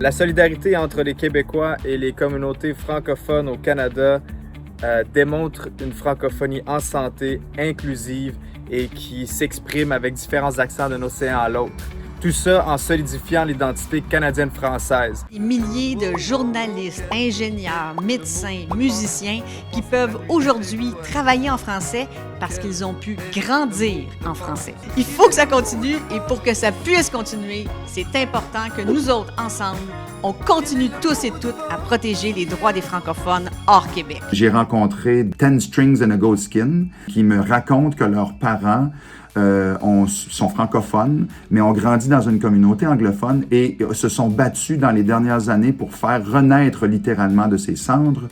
La solidarité entre les Québécois et les communautés francophones au Canada démontre une francophonie en santé, inclusive et qui s'exprime avec différents accents d'un océan à l'autre. Tout ça en solidifiant l'identité canadienne-française. Des milliers de journalistes, ingénieurs, médecins, musiciens qui peuvent aujourd'hui travailler en français parce qu'ils ont pu grandir en français. Il faut que ça continue et pour que ça puisse continuer, c'est important que nous autres, ensemble, on continue tous et toutes à protéger les droits des francophones hors Québec. J'ai rencontré 10 Strings and a Goatskin qui me racontent que leurs parents sont francophones, mais ont grandi dans une communauté anglophone et se sont battus dans les dernières années pour faire renaître littéralement de ses cendres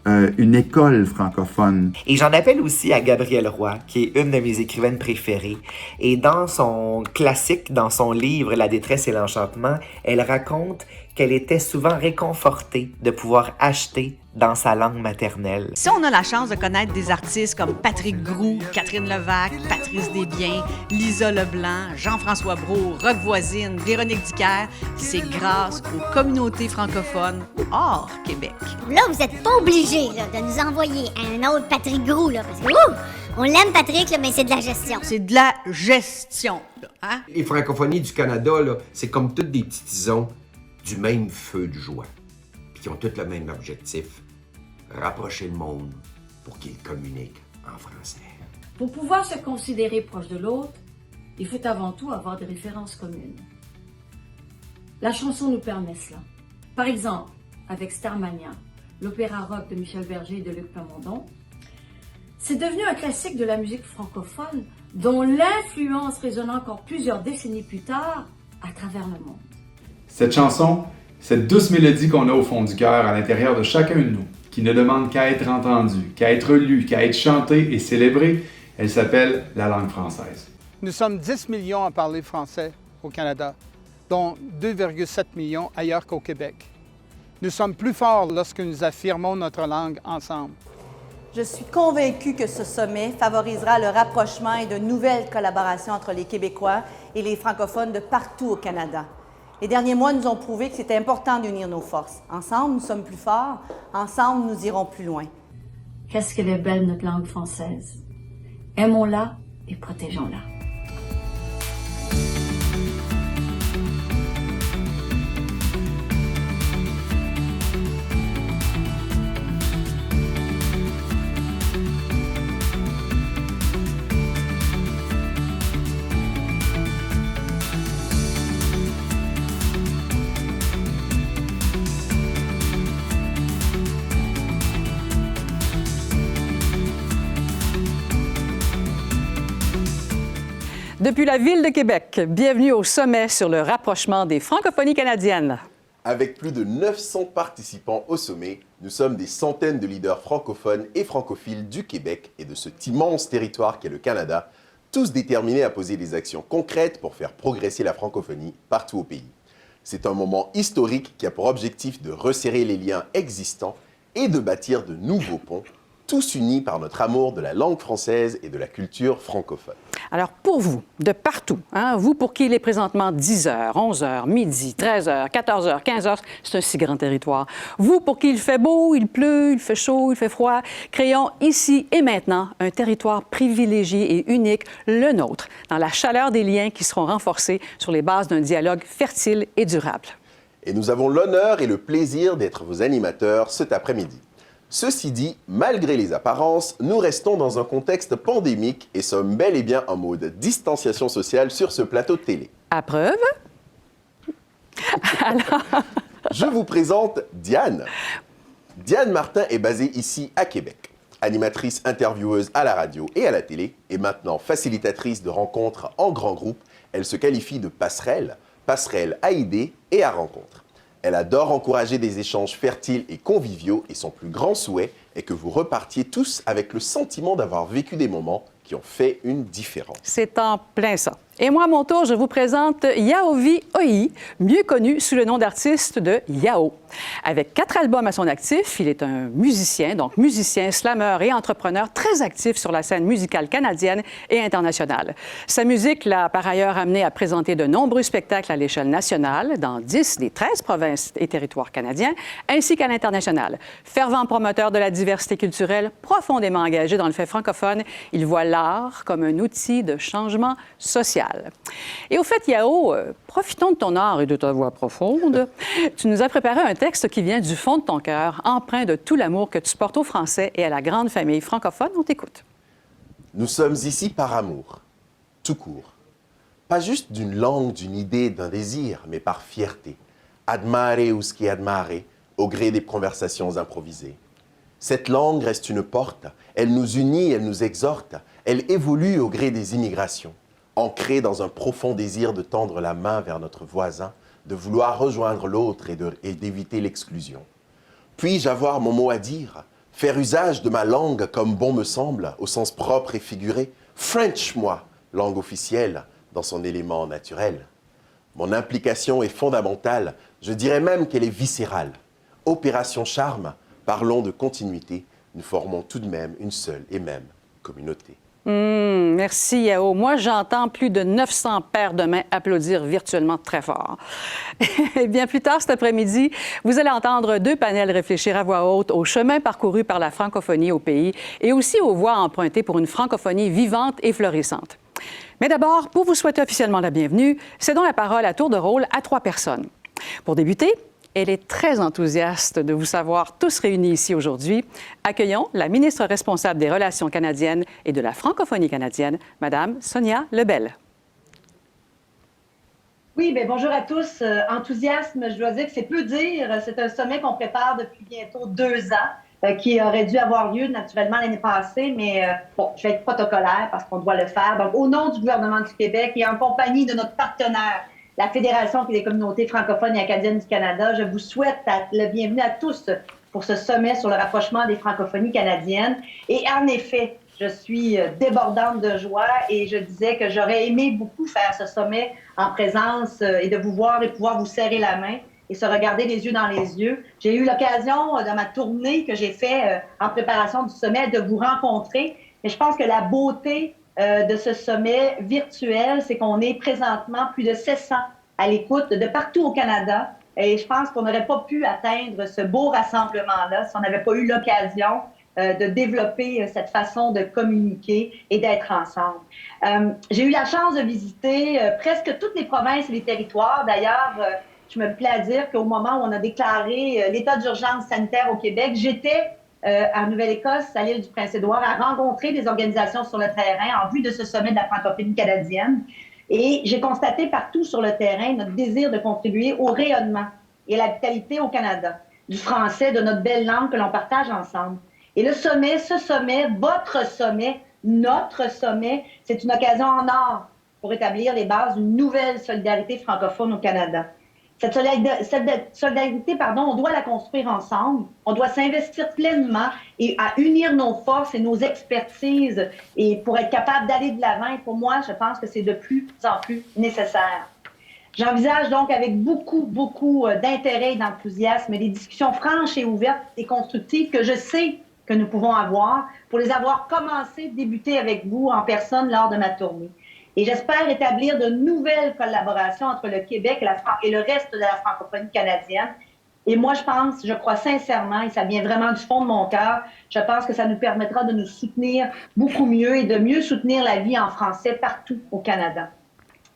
une école francophone. Et j'en appelle aussi à Gabrielle Roy, qui est une de mes écrivaines préférées. Et dans son classique, dans son livre « La détresse et l'enchantement », elle raconte qu'elle était souvent réconfortée de pouvoir acheter dans sa langue maternelle. Si on a la chance de connaître des artistes comme Patrick Groux, Catherine Levac, Patrice Desbiens, Lisa Leblanc, Jean-François Brault, Roch Voisine, Véronique Dicker, c'est grâce aux communautés francophones hors Québec. Là, vous n'êtes pas obligés de nous envoyer un autre Patrick Groux, là, parce que on l'aime, Patrick, là, mais c'est de la gestion. C'est de la gestion, hein? Les francophonies du Canada, là, c'est comme toutes des petits tisons du même feu de joie, puis qui ont tous le même objectif, rapprocher le monde pour qu'ils communiquent en français. Pour pouvoir se considérer proche de l'autre, il faut avant tout avoir des références communes. La chanson nous permet cela. Par exemple, avec Starmania, l'opéra rock de Michel Berger et de Luc Plamondon, c'est devenu un classique de la musique francophone dont l'influence résonne encore plusieurs décennies plus tard à travers le monde. Cette chanson, cette douce mélodie qu'on a au fond du cœur, à l'intérieur de chacun de nous, qui ne demande qu'à être entendue, qu'à être lue, qu'à être chantée et célébrée, elle s'appelle la langue française. Nous sommes 10 millions à parler français au Canada, dont 2,7 millions ailleurs qu'au Québec. Nous sommes plus forts lorsque nous affirmons notre langue ensemble. Je suis convaincue que ce sommet favorisera le rapprochement et de nouvelles collaborations entre les Québécois et les francophones de partout au Canada. Les derniers mois nous ont prouvé que c'était important d'unir nos forces. Ensemble, nous sommes plus forts. Ensemble, nous irons plus loin. Qu'est-ce qu'elle est belle, notre langue française. Aimons-la et protégeons-la. Depuis la Ville de Québec, bienvenue au sommet sur le rapprochement des francophonies canadiennes. Avec plus de 900 participants au sommet, nous sommes des centaines de leaders francophones et francophiles du Québec et de cet immense territoire qu'est le Canada, tous déterminés à poser des actions concrètes pour faire progresser la francophonie partout au pays. C'est un moment historique qui a pour objectif de resserrer les liens existants et de bâtir de nouveaux ponts, tous unis par notre amour de la langue française et de la culture francophone. Alors, pour vous, de partout, vous pour qui il est présentement 10h, 11h, midi, 13h, 14h, 15h, c'est un si grand territoire. Vous pour qui il fait beau, il pleut, il fait chaud, il fait froid, créons ici et maintenant un territoire privilégié et unique, le nôtre, dans la chaleur des liens qui seront renforcés sur les bases d'un dialogue fertile et durable. Et nous avons l'honneur et le plaisir d'être vos animateurs cet après-midi. Ceci dit, malgré les apparences, nous restons dans un contexte pandémique et sommes bel et bien en mode distanciation sociale sur ce plateau de télé. À preuve? Alors... Je vous présente Diane. Diane Martin est basée ici à Québec. Animatrice intervieweuse à la radio et à la télé, et maintenant facilitatrice de rencontres en grand groupe, elle se qualifie de passerelle à idées et à rencontres. Elle adore encourager des échanges fertiles et conviviaux et son plus grand souhait est que vous repartiez tous avec le sentiment d'avoir vécu des moments qui ont fait une différence. C'est en plein ça. Et moi, à mon tour, je vous présente Yaovi Oi, mieux connu sous le nom d'artiste de Yao. Avec 4 albums à son actif, il est un musicien, donc musicien, slameur et entrepreneur très actif sur la scène musicale canadienne et internationale. Sa musique l'a par ailleurs amené à présenter de nombreux spectacles à l'échelle nationale dans 10 des 13 provinces et territoires canadiens, ainsi qu'à l'international. Fervent promoteur de la diversité culturelle, profondément engagé dans le fait francophone, il voit l'art comme un outil de changement social. Et au fait, Yao, profitons de ton art et de ta voix profonde. Tu nous as préparé un texte qui vient du fond de ton cœur, empreint de tout l'amour que tu portes aux Français et à la grande famille francophone. On t'écoute. Nous sommes ici par amour, tout court. Pas juste d'une langue, d'une idée, d'un désir, mais par fierté. Admare usque admare, au gré des conversations improvisées. Cette langue reste une porte, elle nous unit, elle nous exhorte, elle évolue au gré des immigrations, ancrée dans un profond désir de tendre la main vers notre voisin, de vouloir rejoindre l'autre et d'éviter l'exclusion. Puis-je avoir mon mot à dire, faire usage de ma langue comme bon me semble, au sens propre et figuré, French, moi, langue officielle, dans son élément naturel. Mon implication est fondamentale, je dirais même qu'elle est viscérale. Opération charme, parlons de continuité, nous formons tout de même une seule et même communauté. Merci, Yao. Moi, j'entends plus de 900 paires de mains applaudir virtuellement très fort. Et bien plus tard cet après-midi, vous allez entendre 2 panels réfléchir à voix haute au chemin parcouru par la francophonie au pays et aussi aux voies empruntées pour une francophonie vivante et florissante. Mais d'abord, pour vous souhaiter officiellement la bienvenue, cédons la parole à tour de rôle à 3 personnes. Pour débuter, elle est très enthousiaste de vous savoir tous réunis ici aujourd'hui. Accueillons la ministre responsable des Relations canadiennes et de la francophonie canadienne, Madame Sonia Lebel. Oui, bien bonjour à tous. Enthousiasme, je dois dire que c'est peu dire. C'est un sommet qu'on prépare depuis bientôt 2 ans, qui aurait dû avoir lieu naturellement l'année passée, mais bon, je vais être protocolaire parce qu'on doit le faire. Donc, au nom du gouvernement du Québec et en compagnie de notre partenaire, la Fédération des communautés francophones et acadiennes du Canada, je vous souhaite la bienvenue à tous pour ce sommet sur le rapprochement des francophonies canadiennes. Et en effet, je suis débordante de joie et je disais que j'aurais aimé beaucoup faire ce sommet en présence et de vous voir et pouvoir vous serrer la main et se regarder les yeux dans les yeux. J'ai eu l'occasion dans ma tournée que j'ai fait en préparation du sommet de vous rencontrer, mais je pense que la beauté de ce sommet virtuel, c'est qu'on est présentement plus de 700 à l'écoute de partout au Canada. Et je pense qu'on n'aurait pas pu atteindre ce beau rassemblement-là si on n'avait pas eu l'occasion de développer cette façon de communiquer et d'être ensemble. J'ai eu la chance de visiter presque toutes les provinces et les territoires. D'ailleurs, je me plais à dire qu'au moment où on a déclaré l'état d'urgence sanitaire au Québec, j'étais en Nouvelle-Écosse, à l'île du Prince-Édouard, à rencontrer des organisations sur le terrain en vue de ce sommet de la francophonie canadienne. Et j'ai constaté partout sur le terrain notre désir de contribuer au rayonnement et à la vitalité au Canada, du français, de notre belle langue que l'on partage ensemble. Et le sommet, ce sommet, votre sommet, notre sommet, c'est une occasion en or pour établir les bases d'une nouvelle solidarité francophone au Canada. Cette solidarité, on doit la construire ensemble. On doit s'investir pleinement et à unir nos forces et nos expertises et pour être capable d'aller de l'avant. Et pour moi, je pense que c'est de plus en plus nécessaire. J'envisage donc avec beaucoup d'intérêt et d'enthousiasme des discussions franches et ouvertes et constructives que je sais que nous pouvons avoir pour les avoir commencé, débuter avec vous en personne lors de ma tournée. Et j'espère établir de nouvelles collaborations entre le Québec et le reste de la francophonie canadienne. Et moi, je crois sincèrement, et ça vient vraiment du fond de mon cœur, je pense que ça nous permettra de nous soutenir beaucoup mieux et de mieux soutenir la vie en français partout au Canada.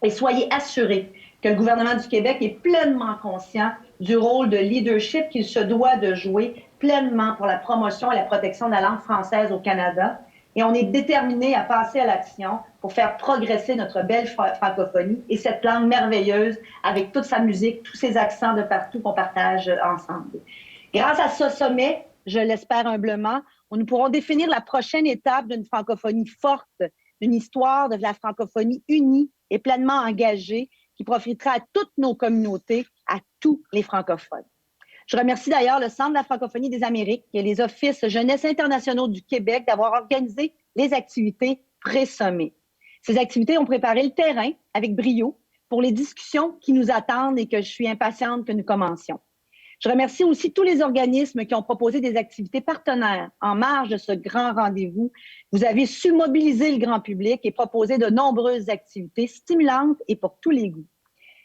Et soyez assurés que le gouvernement du Québec est pleinement conscient du rôle de leadership qu'il se doit de jouer pleinement pour la promotion et la protection de la langue française au Canada. Et on est déterminés à passer à l'action pour faire progresser notre belle francophonie et cette langue merveilleuse avec toute sa musique, tous ses accents de partout qu'on partage ensemble. Grâce à ce sommet, je l'espère humblement, nous pourrons définir la prochaine étape d'une francophonie forte, d'une histoire de la francophonie unie et pleinement engagée qui profitera à toutes nos communautés, à tous les francophones. Je remercie d'ailleurs le Centre de la francophonie des Amériques et les Offices jeunesse internationaux du Québec d'avoir organisé les activités pré-sommet. Ces activités ont préparé le terrain avec brio pour les discussions qui nous attendent et que je suis impatiente que nous commencions. Je remercie aussi tous les organismes qui ont proposé des activités partenaires en marge de ce grand rendez-vous. Vous avez su mobiliser le grand public et proposer de nombreuses activités stimulantes et pour tous les goûts.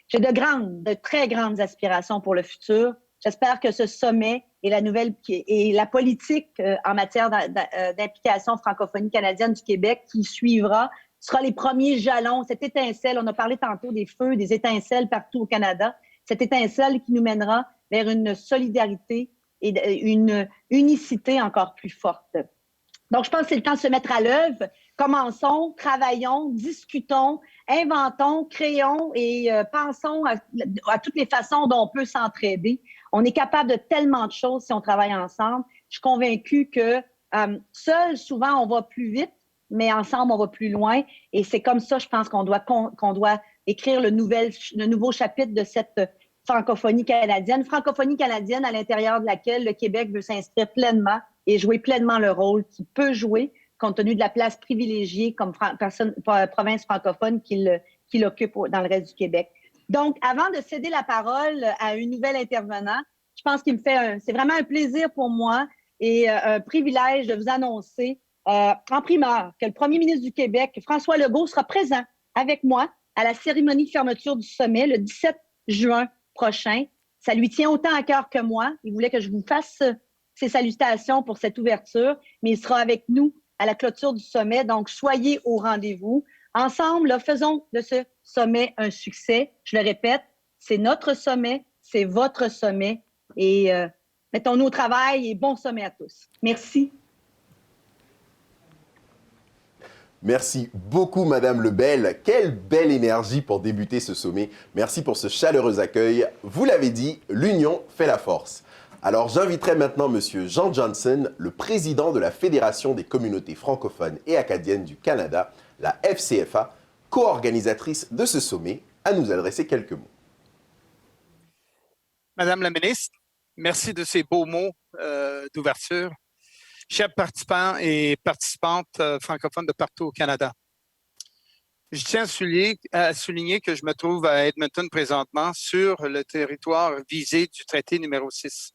J'ai de très grandes aspirations pour le futur. J'espère que ce sommet et la politique en matière d'implication francophonie canadienne du Québec qui suivra sera les premiers jalons, cette étincelle. On a parlé tantôt des feux, des étincelles partout au Canada. Cette étincelle qui nous mènera vers une solidarité et une unicité encore plus forte. Donc, je pense que c'est le temps de se mettre à l'œuvre. Commençons, travaillons, discutons, inventons, créons et pensons à toutes les façons dont on peut s'entraider. On est capable de tellement de choses si on travaille ensemble. Je suis convaincue que seul, souvent, on va plus vite, mais ensemble, on va plus loin. Et c'est comme ça, je pense, qu'on doit écrire le nouveau chapitre de cette francophonie canadienne à l'intérieur de laquelle le Québec veut s'inscrire pleinement et jouer pleinement le rôle qu'il peut jouer compte tenu de la place privilégiée comme province francophone qu'il occupe dans le reste du Québec. Donc, avant de céder la parole à une nouvelle intervenante, je pense qu'il c'est vraiment un plaisir pour moi et un privilège de vous annoncer en primeur que le premier ministre du Québec, François Legault, sera présent avec moi à la cérémonie de fermeture du sommet le 17 juin prochain. Ça lui tient autant à cœur que moi. Il voulait que je vous fasse ses salutations pour cette ouverture, mais il sera avec nous à la clôture du sommet. Donc, soyez au rendez-vous. Ensemble, là, faisons de ce sommet un succès. Je le répète, c'est notre sommet, c'est votre sommet. Et mettons-nous au travail et bon sommet à tous. Merci. Merci beaucoup, Madame Lebel. Quelle belle énergie pour débuter ce sommet. Merci pour ce chaleureux accueil. Vous l'avez dit, l'union fait la force. Alors, j'inviterai maintenant Monsieur Jean Johnson, le président de la Fédération des communautés francophones et acadiennes du Canada, la FCFA, co-organisatrice de ce sommet, à nous adresser quelques mots. Madame la ministre, merci de ces beaux mots d'ouverture. Chers participants et participantes francophones de partout au Canada. Je tiens à souligner que je me trouve à Edmonton présentement sur le territoire visé du traité numéro 6.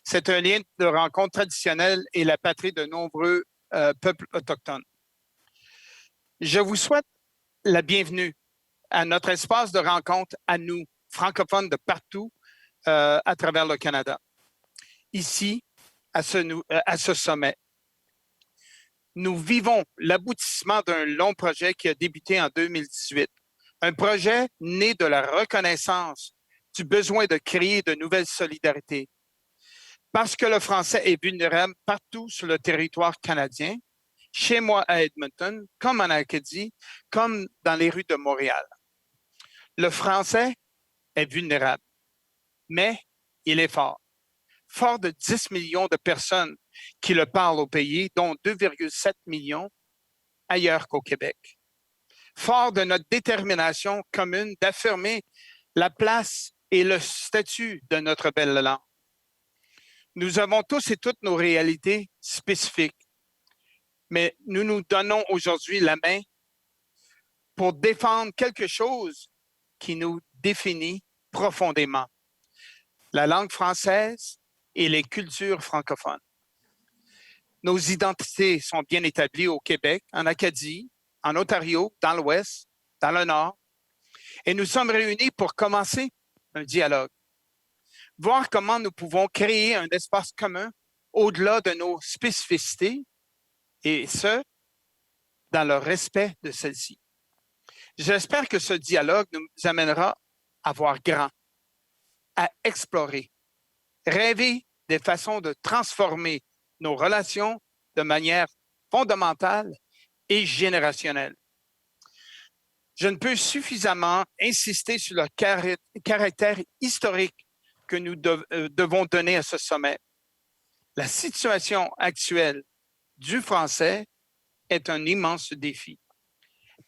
C'est un lien de rencontre traditionnel et la patrie de nombreux peuples autochtones. Je vous souhaite la bienvenue à notre espace de rencontre à nous, francophones de partout à travers le Canada. Ici, à ce sommet. Nous vivons l'aboutissement d'un long projet qui a débuté en 2018. Un projet né de la reconnaissance du besoin de créer de nouvelles solidarités. Parce que le français est vulnérable partout sur le territoire canadien, chez moi à Edmonton, comme en Acadie, comme dans les rues de Montréal. Le français est vulnérable, mais il est fort. Fort de 10 millions de personnes qui le parlent au pays, dont 2,7 millions ailleurs qu'au Québec. Fort de notre détermination commune d'affirmer la place et le statut de notre belle langue. Nous avons tous et toutes nos réalités spécifiques, mais nous nous donnons aujourd'hui la main pour défendre quelque chose qui nous définit profondément. La langue française et les cultures francophones. Nos identités sont bien établies au Québec, en Acadie, en Ontario, dans l'Ouest, dans le Nord. Et nous sommes réunis pour commencer un dialogue. Voir comment nous pouvons créer un espace commun au-delà de nos spécificités, et ce, dans le respect de celles-ci. J'espère que ce dialogue nous amènera à voir grand, à explorer, rêver des façons de transformer nos relations de manière fondamentale et générationnelle. Je ne peux suffisamment insister sur le caractère historique que nous devons donner à ce sommet. La situation actuelle du français est un immense défi,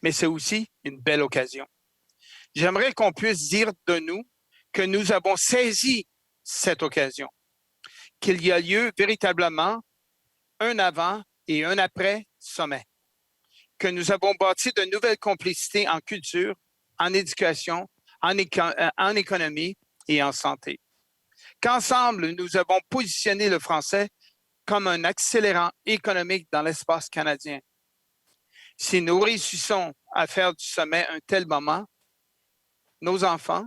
mais c'est aussi une belle occasion. J'aimerais qu'on puisse dire de nous que nous avons saisi cette occasion, qu'il y a lieu véritablement un avant et un après sommet, que nous avons bâti de nouvelles complicités en culture, en éducation, en économie et en santé. Qu'ensemble, nous avons positionné le français comme un accélérant économique dans l'espace canadien. Si nous réussissons à faire du sommet un tel moment, nos enfants,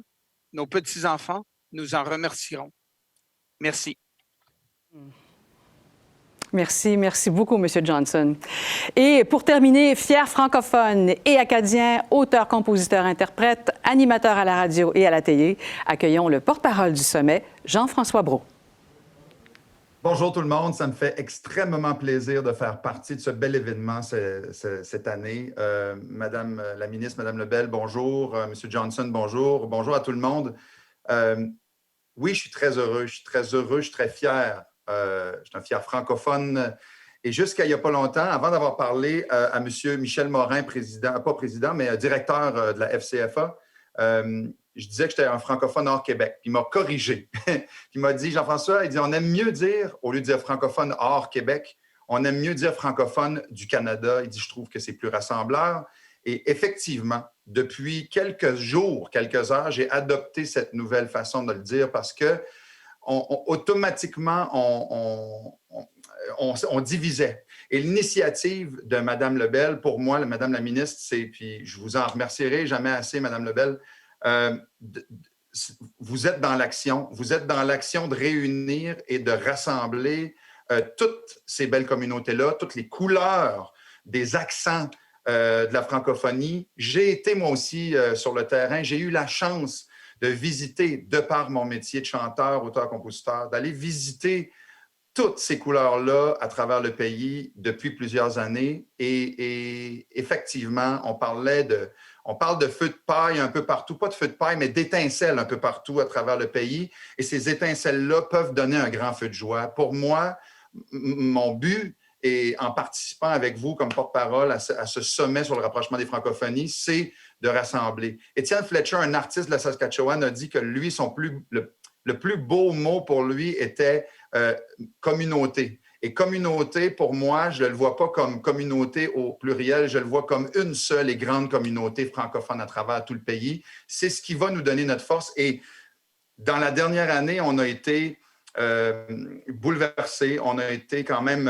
nos petits-enfants, nous en remercieront. Merci. Merci beaucoup, M. Johnson. Et pour terminer, fier francophone et acadien, auteur, compositeur, interprète, animateur à la radio et à la télé, accueillons le porte-parole du sommet, Jean-François Brault. Bonjour tout le monde, ça me fait extrêmement plaisir de faire partie de ce bel événement cette année. Madame la ministre, Madame Lebel, bonjour. Monsieur Johnson, bonjour. Bonjour à tout le monde. Oui, je suis très heureux, je suis très fier. Je suis un fier francophone. Et jusqu'à il n'y a pas longtemps, avant d'avoir parlé à M. Michel Morin, directeur de la FCFA, je disais que j'étais un francophone hors Québec. Puis il m'a corrigé. Il m'a dit, Jean-François, il dit, on aime mieux dire, au lieu de dire francophone hors Québec, on aime mieux dire francophone du Canada. Il dit, je trouve que c'est plus rassembleur. Et effectivement, depuis quelques jours, quelques heures, j'ai adopté cette nouvelle façon de le dire parce que automatiquement, on divisait. Et l'initiative de Mme Lebel, pour moi, Mme la ministre, puis je vous en remercierai jamais assez, Mme Lebel, vous êtes dans l'action. Vous êtes dans l'action de réunir et de rassembler toutes ces belles communautés-là, toutes les couleurs des accents de la francophonie. J'ai été, moi aussi, sur le terrain. J'ai eu la chance de visiter, de par mon métier de chanteur, auteur-compositeur, d'aller visiter toutes ces couleurs-là à travers le pays depuis plusieurs années. Et effectivement, on parle de feux de paille un peu partout, pas de feux de paille, mais d'étincelles un peu partout à travers le pays. Et ces étincelles-là peuvent donner un grand feu de joie. Pour moi, mon but, et en participant avec vous comme porte-parole à ce sommet sur le rapprochement des francophonies, c'est de rassembler. Étienne Fletcher, un artiste de la Saskatchewan, a dit que lui, le plus beau mot pour lui était communauté. Et communauté, pour moi, je ne le vois pas comme communauté au pluriel, je le vois comme une seule et grande communauté francophone à travers tout le pays. C'est ce qui va nous donner notre force. Et dans la dernière année, on a été bouleversés, on a été quand même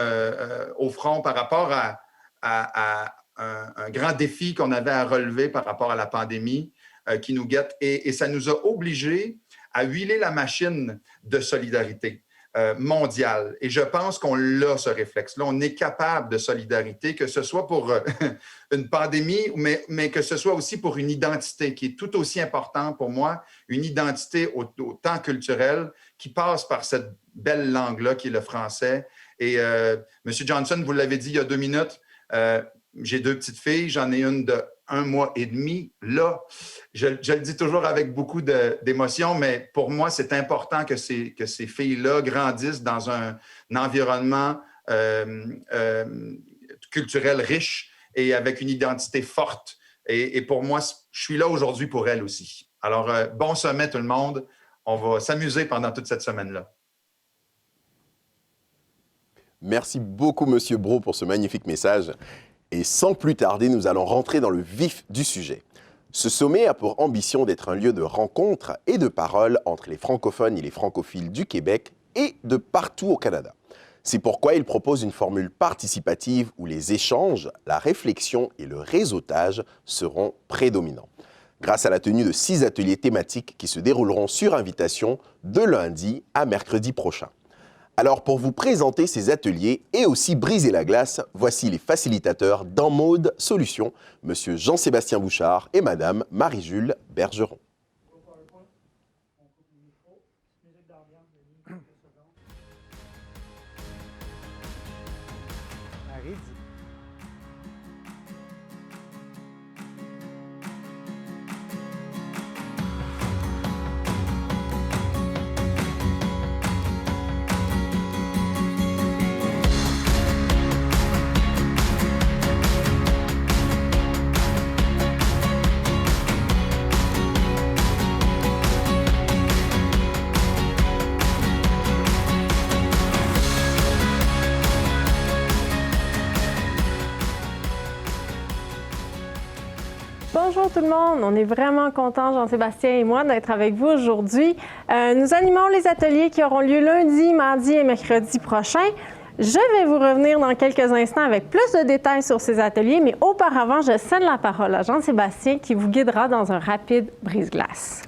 au front par rapport à un grand défi qu'on avait à relever par rapport à la pandémie qui nous guette. Et ça nous a obligés à huiler la machine de solidarité mondiale. Et je pense qu'on a ce réflexe-là. On est capable de solidarité, que ce soit pour une pandémie, mais que ce soit aussi pour une identité qui est tout aussi importante pour moi, une identité autant culturelle qui passe par cette belle langue-là qui est le français. Et M. Johnson, vous l'avez dit il y a 2 minutes, j'ai 2 petites filles, j'en ai une de 1 mois et demi. Là, je le dis toujours avec beaucoup d'émotion, mais pour moi, c'est important que ces filles-là grandissent dans un environnement culturel riche et avec une identité forte. Et pour moi, je suis là aujourd'hui pour elles aussi. Alors, bon sommet tout le monde. On va s'amuser pendant toute cette semaine-là. Merci beaucoup, Monsieur Brault, pour ce magnifique message. Et sans plus tarder, nous allons rentrer dans le vif du sujet. Ce sommet a pour ambition d'être un lieu de rencontre et de parole entre les francophones et les francophiles du Québec et de partout au Canada. C'est pourquoi il propose une formule participative où les échanges, la réflexion et le réseautage seront prédominants, grâce à la tenue de 6 ateliers thématiques qui se dérouleront sur invitation de lundi à mercredi prochain. Alors, pour vous présenter ces ateliers et aussi briser la glace, voici les facilitateurs d'En Mode Solutions, M. Jean-Sébastien Bouchard et Mme Marie-Jules Bergeron. Bonjour tout le monde, on est vraiment contents, Jean-Sébastien et moi, d'être avec vous aujourd'hui. Nous animons les ateliers qui auront lieu lundi, mardi et mercredi prochains. Je vais vous revenir dans quelques instants avec plus de détails sur ces ateliers, mais auparavant, je cède la parole à Jean-Sébastien qui vous guidera dans un rapide brise-glace.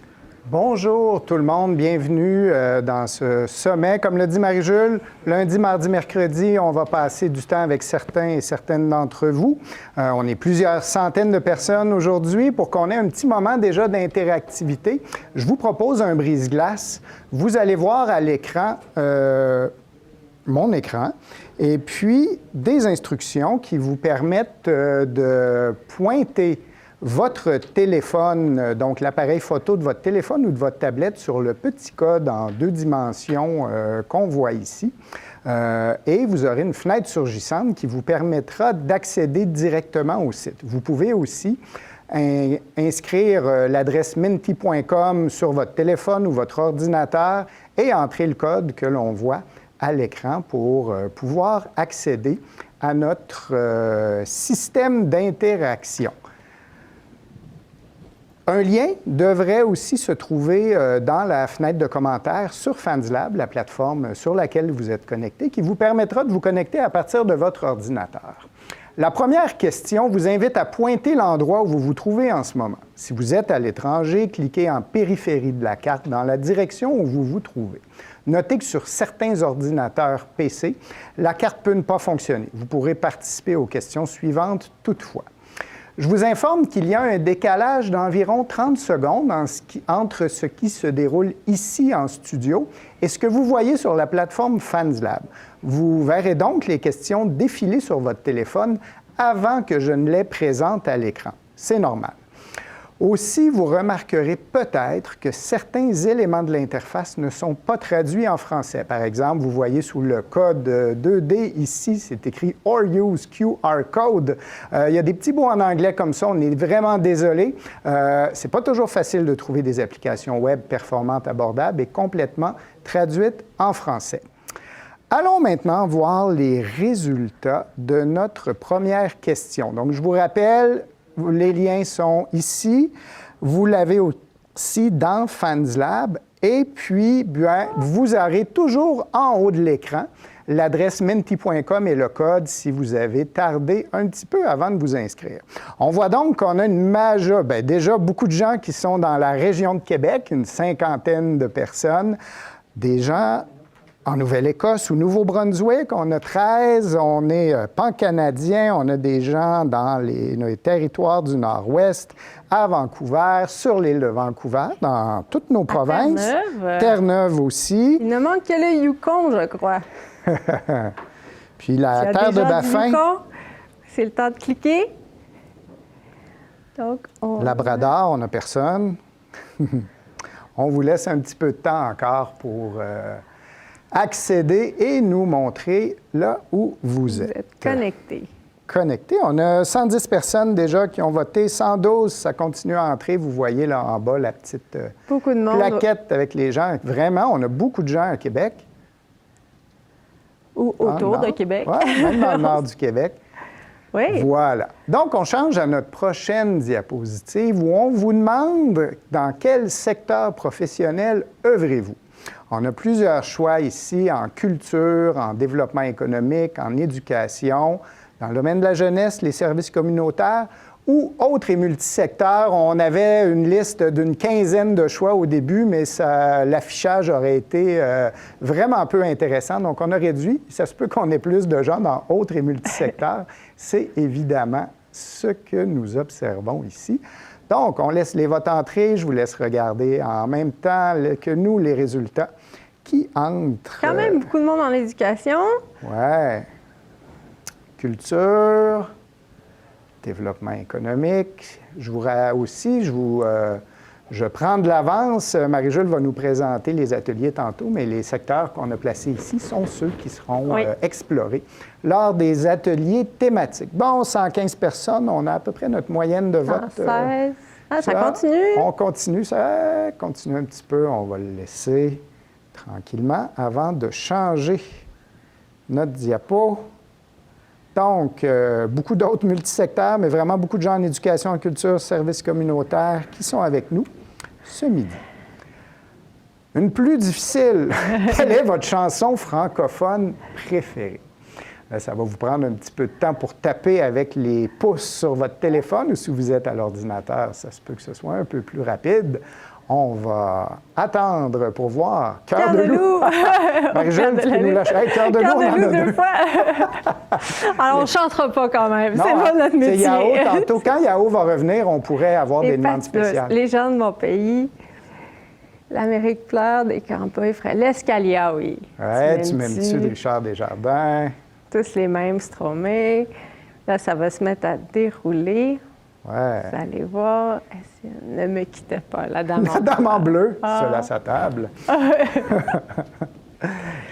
Bonjour tout le monde, bienvenue dans ce sommet. Comme le dit Marie-Jules, lundi, mardi, mercredi, on va passer du temps avec certains et certaines d'entre vous. On est plusieurs centaines de personnes aujourd'hui pour qu'on ait un petit moment déjà d'interactivité. Je vous propose un brise-glace. Vous allez voir à l'écran, mon écran, et puis des instructions qui vous permettent de pointer votre téléphone, donc l'appareil photo de votre téléphone ou de votre tablette sur le petit code en 2 dimensions qu'on voit ici. Et vous aurez une fenêtre surgissante qui vous permettra d'accéder directement au site. Vous pouvez aussi inscrire l'adresse menti.com sur votre téléphone ou votre ordinateur et entrer le code que l'on voit à l'écran pour pouvoir accéder à notre système d'interaction. Un lien devrait aussi se trouver dans la fenêtre de commentaires sur FansLab, la plateforme sur laquelle vous êtes connecté, qui vous permettra de vous connecter à partir de votre ordinateur. La première question vous invite à pointer l'endroit où vous vous trouvez en ce moment. Si vous êtes à l'étranger, cliquez en périphérie de la carte dans la direction où vous vous trouvez. Notez que sur certains ordinateurs PC, la carte peut ne pas fonctionner. Vous pourrez participer aux questions suivantes toutefois. Je vous informe qu'il y a un décalage d'environ 30 secondes entre ce qui se déroule ici en studio et ce que vous voyez sur la plateforme FansLab. Vous verrez donc les questions défiler sur votre téléphone avant que je ne les présente à l'écran. C'est normal. Aussi, vous remarquerez peut-être que certains éléments de l'interface ne sont pas traduits en français. Par exemple, vous voyez sous le code 2D ici, c'est écrit « or use QR code ». Il y a des petits mots en anglais comme ça, on est vraiment désolé. C'est pas toujours facile de trouver des applications web performantes, abordables et complètement traduites en français. Allons maintenant voir les résultats de notre première question. Donc, je vous rappelle, les liens sont ici. Vous l'avez aussi dans FansLab. Et puis, bien, vous aurez toujours en haut de l'écran l'adresse menti.com et le code si vous avez tardé un petit peu avant de vous inscrire. On voit donc qu'on a déjà beaucoup de gens qui sont dans la région de Québec, une 50aine de personnes, des gens en Nouvelle-Écosse ou Nouveau-Brunswick, on a 13, on est pan-canadien, on a des gens dans les territoires du Nord-Ouest, à Vancouver, sur l'île de Vancouver, dans toutes nos provinces. Terre-Neuve. Terre-Neuve aussi. Il ne manque que le Yukon, je crois. Puis la terre de Baffin. C'est le temps de cliquer. Donc, Labrador, on n'a personne. On vous laisse un petit peu de temps encore pour accéder et nous montrer là où vous êtes. Vous êtes connectés. Connectés. On a 110 personnes déjà qui ont voté, 112, ça continue à entrer. Vous voyez là en bas la petite beaucoup de monde. Plaquette avec les gens. Vraiment, on a beaucoup de gens à Québec. Ou autour de Québec. Oui, même dans le nord du Québec. Oui. Voilà. Donc, on change à notre prochaine diapositive où on vous demande dans quel secteur professionnel œuvrez-vous. On a plusieurs choix ici en culture, en développement économique, en éducation, dans le domaine de la jeunesse, les services communautaires ou autres et multisecteurs. On avait une liste d'une 15aine de choix au début, mais l'affichage aurait été vraiment peu intéressant. Donc, on a réduit. Ça se peut qu'on ait plus de gens dans autres et multisecteurs. C'est évidemment ce que nous observons ici. Donc, on laisse les votes entrer. Je vous laisse regarder en même temps que nous les résultats qui entrent. Quand même beaucoup de monde en éducation. Ouais. Culture, développement économique. Je prends de l'avance. Marie-Jules va nous présenter les ateliers tantôt, mais les secteurs qu'on a placés ici sont ceux qui seront explorés lors des ateliers thématiques. Bon, 115 personnes, on a à peu près notre moyenne de vote. 116. Ça continue? On continue, ça continue un petit peu. On va le laisser tranquillement avant de changer notre diapo. Donc, beaucoup d'autres multisecteurs, mais vraiment beaucoup de gens en éducation, en culture, services communautaires qui sont avec nous ce midi. Une plus difficile. Quelle est votre chanson francophone préférée? Ça va vous prendre un petit peu de temps pour taper avec les pouces sur votre téléphone ou si vous êtes à l'ordinateur, ça se peut que ce soit un peu plus rapide. On va attendre pour voir. Cœur de loup! Marie-Jeanne, tu peux nous lâcher. Hey, Cœur de loup, on en a deux. Alors, on ne chantera pas quand même. C'est pas notre métier. C'est Yao. Tantôt, quand Yao va revenir, on pourrait avoir des demandes spéciales. Les gens de mon pays, l'Amérique pleure, des campagnes frais. L'escalier, oui. Oui, tu m'aimes dessus de Richard Desjardins. Tous les mêmes, Stromae. Là, ça va se mettre à dérouler. Ouais. Vous allez voir. Ne me quittez pas, la dame en bleu. La dame en bleu, seule à sa table.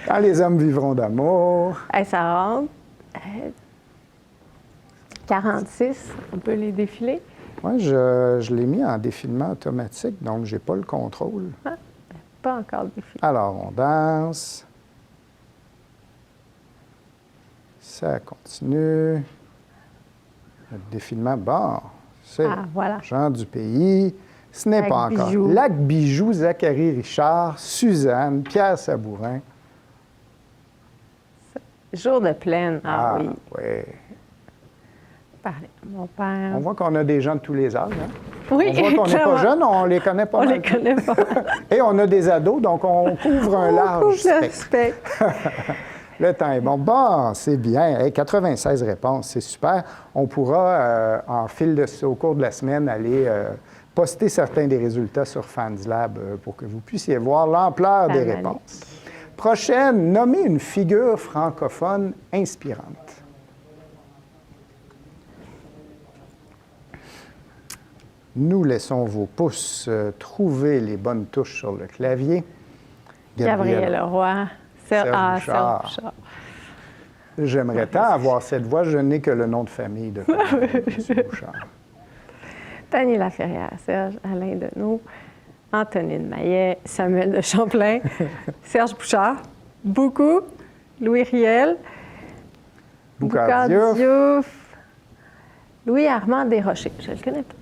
Quand les hommes vivront d'amour. Ça rentre. 46, on peut les défiler? Moi, je l'ai mis en défilement automatique, donc je n'ai pas le contrôle. Pas encore défilé. Alors, on danse. Ça continue. Le défilement, bon, c'est voilà. Jean du pays. Ce n'est pas encore. Bijou. Lac Bijou, Zachary Richard, Suzanne, Pierre Sabourin. Jour de plaine, oui. Oui. Parlez, mon père. On voit qu'on a des gens de tous les âges. Hein? Oui, on voit qu'on n'est pas jeunes, on les connaît pas on mal. les connaît pas. Et on a des ados, donc on couvre un large spectre. Le temps est bon. Bon, c'est bien. Hey, 96 réponses, c'est super. On pourra, au cours de la semaine, aller poster certains des résultats sur FansLab pour que vous puissiez voir l'ampleur des réponses. Prochaine, nommez une figure francophone inspirante. Nous laissons vos pouces trouver les bonnes touches sur le clavier. Gabriel Leroy. Serge Bouchard. J'aimerais tant avoir cette voix. Je n'ai que le nom de famille de M. Bouchard. Tani Laferrière, Serge Alain Deneau, Antonine Maillet, Samuel de Champlain, Serge Bouchard, beaucoup, Louis Riel, Boucard Diouf, Louis-Armand Desrochers. Je ne le connais pas.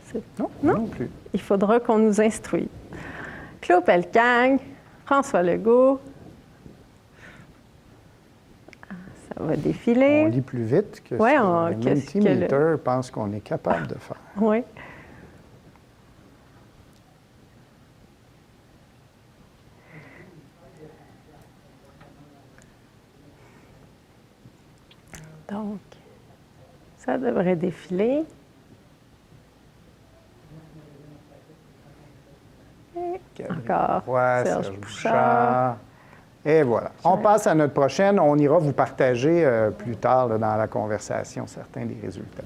Non plus. Il faudra qu'on nous instruise. Claude Pellecagne, François Legault. Ça va défiler. On lit plus vite que le Mentimeter pense qu'on est capable de faire. Oui. Donc, ça devrait défiler. Encore Serge Bouchard. Et voilà. On passe à notre prochaine. On ira vous partager plus tard dans la conversation certains des résultats.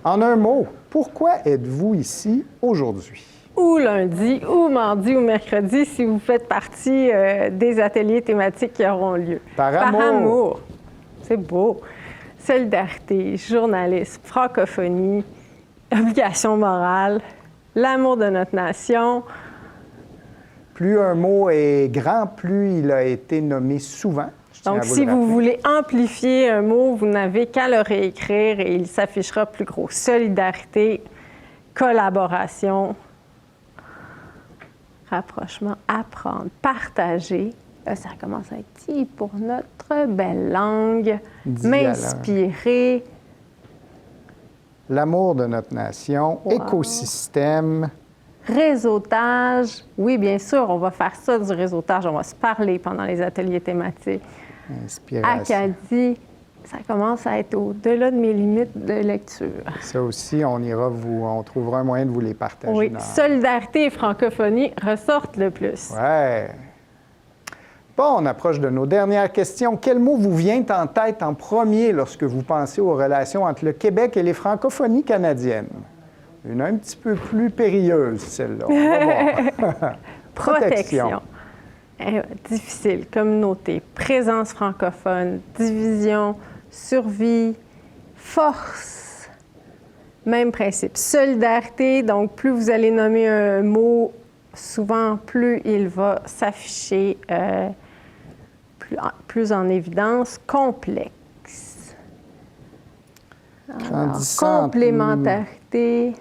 En un mot, pourquoi êtes-vous ici aujourd'hui? Ou lundi, ou mardi, ou mercredi, si vous faites partie des ateliers thématiques qui auront lieu. Par amour. Par amour. C'est beau. Solidarité, journalisme, francophonie, obligation morale, l'amour de notre nation. Plus un mot est grand, plus il a été nommé souvent. Donc, si vous voulez amplifier un mot, vous n'avez qu'à le réécrire et il s'affichera plus gros. Solidarité, collaboration, rapprochement, apprendre, partager. Là, ça commence à être dit pour notre belle langue. M'inspirer. L'amour de notre nation, écosystème. Réseautage. Oui, bien sûr, on va faire ça du réseautage. On va se parler pendant les ateliers thématiques. Inspiration. Acadie, ça commence à être au-delà de mes limites de lecture. Ça aussi, on trouvera un moyen de vous les partager. Oui, solidarité et francophonie ressortent le plus. Ouais. Bon, on approche de nos dernières questions. Quel mot vous vient en tête en premier lorsque vous pensez aux relations entre le Québec et les francophonies canadiennes? Une un petit peu plus périlleuse, celle-là. On va voir. Protection. Difficile. Communauté. Présence francophone. Division. Survie. Force. Même principe. Solidarité. Donc, plus vous allez nommer un mot, souvent, plus il va s'afficher plus en évidence. Complexe. Grandissante. Complémentarité.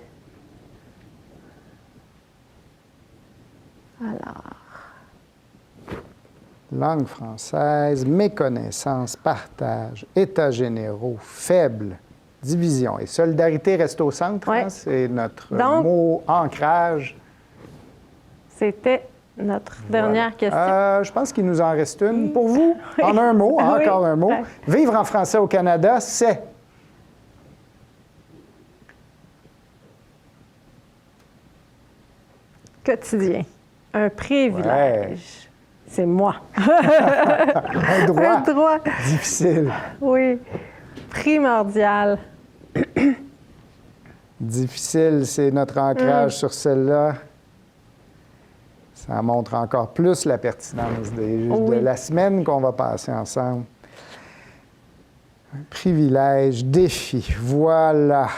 Alors. Langue française, méconnaissance, partage, états généraux, faible, division. Et solidarité reste au centre, hein? C'est notre mot ancrage. C'était notre dernière question. Je pense qu'il nous en reste une. Pour vous, en un mot, encore un mot. Vivre en français au Canada, c'est... Quotidien. Un privilège. C'est moi. Un droit. Un droit. Difficile. Oui. Primordial. Difficile, c'est notre ancrage sur celle-là. Ça montre encore plus la pertinence de la semaine qu'on va passer ensemble. Un privilège, défi, voilà.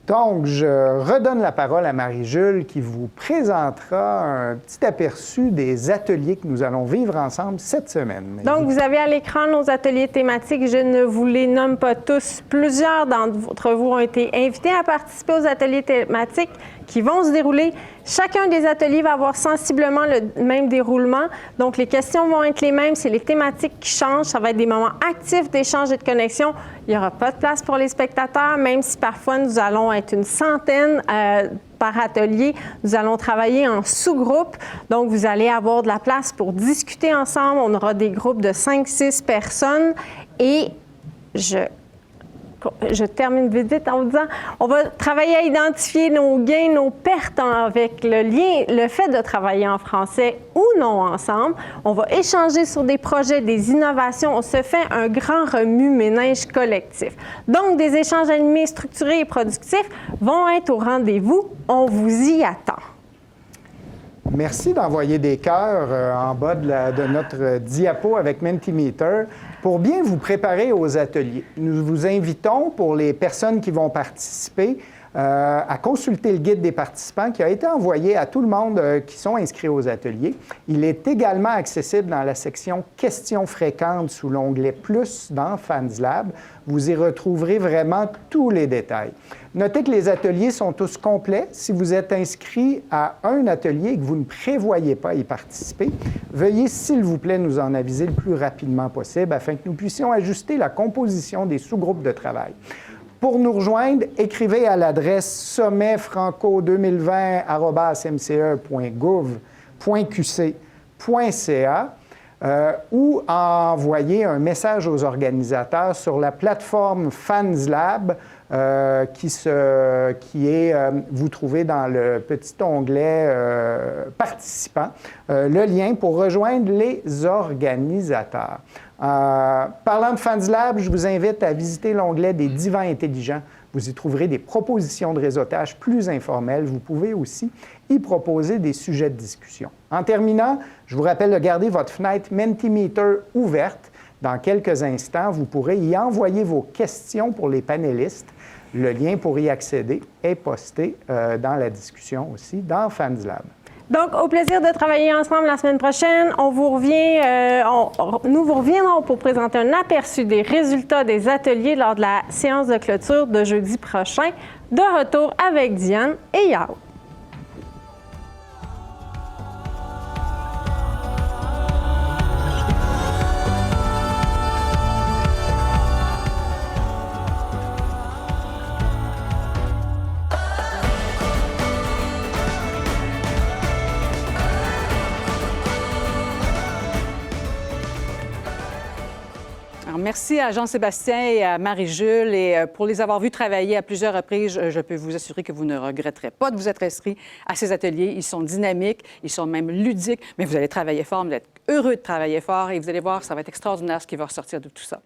Donc, je redonne la parole à Marie-Jules qui vous présentera un petit aperçu des ateliers que nous allons vivre ensemble cette semaine. Donc, vous avez à l'écran nos ateliers thématiques. Je ne vous les nomme pas tous. Plusieurs d'entre vous ont été invités à participer aux ateliers thématiques qui vont se dérouler. Chacun des ateliers va avoir sensiblement le même déroulement. Donc, les questions vont être les mêmes. C'est les thématiques qui changent. Ça va être des moments actifs d'échange et de connexion. Il n'y aura pas de place pour les spectateurs, même si parfois nous allons être une centaine par atelier. Nous allons travailler en sous-groupes. Donc, vous allez avoir de la place pour discuter ensemble. On aura des groupes de 5-6 personnes. Et je termine vite en vous disant, on va travailler à identifier nos gains, nos pertes avec le fait de travailler en français ou non ensemble. On va échanger sur des projets, des innovations. On se fait un grand remue-ménage collectif. Donc, des échanges animés, structurés et productifs vont être au rendez-vous. On vous y attend. Merci d'envoyer des cœurs en bas de notre diapo avec Mentimeter pour bien vous préparer aux ateliers. Nous vous invitons, pour les personnes qui vont participer, à consulter le guide des participants qui a été envoyé à tout le monde qui sont inscrits aux ateliers. Il est également accessible dans la section « Questions fréquentes » sous l'onglet « Plus » dans FansLab. Vous y retrouverez vraiment tous les détails. Notez que les ateliers sont tous complets. Si vous êtes inscrit à un atelier et que vous ne prévoyez pas y participer, veuillez, s'il vous plaît, nous en aviser le plus rapidement possible afin que nous puissions ajuster la composition des sous-groupes de travail. Pour nous rejoindre, écrivez à l'adresse sommetfranco2020@mce.gouv.qc.ca ou envoyez un message aux organisateurs sur la plateforme FansLab vous trouvez dans le petit onglet participants, le lien pour rejoindre les organisateurs. Parlant de FansLab, je vous invite à visiter l'onglet des divans intelligents. Vous y trouverez des propositions de réseautage plus informelles. Vous pouvez aussi y proposer des sujets de discussion. En terminant, je vous rappelle de garder votre fenêtre Mentimeter ouverte. Dans quelques instants, vous pourrez y envoyer vos questions pour les panélistes. Le lien pour y accéder est posté dans la discussion aussi dans FansLab. Donc, au plaisir de travailler ensemble la semaine prochaine. Nous vous reviendrons pour présenter un aperçu des résultats des ateliers lors de la séance de clôture de jeudi prochain. De retour avec Diane et Yao. Merci à Jean-Sébastien et à Marie-Jules. Et pour les avoir vus travailler à plusieurs reprises, je peux vous assurer que vous ne regretterez pas de vous être inscrits à ces ateliers. Ils sont dynamiques, ils sont même ludiques, mais vous allez travailler fort, vous allez être heureux de travailler fort et vous allez voir, ça va être extraordinaire ce qui va ressortir de tout ça.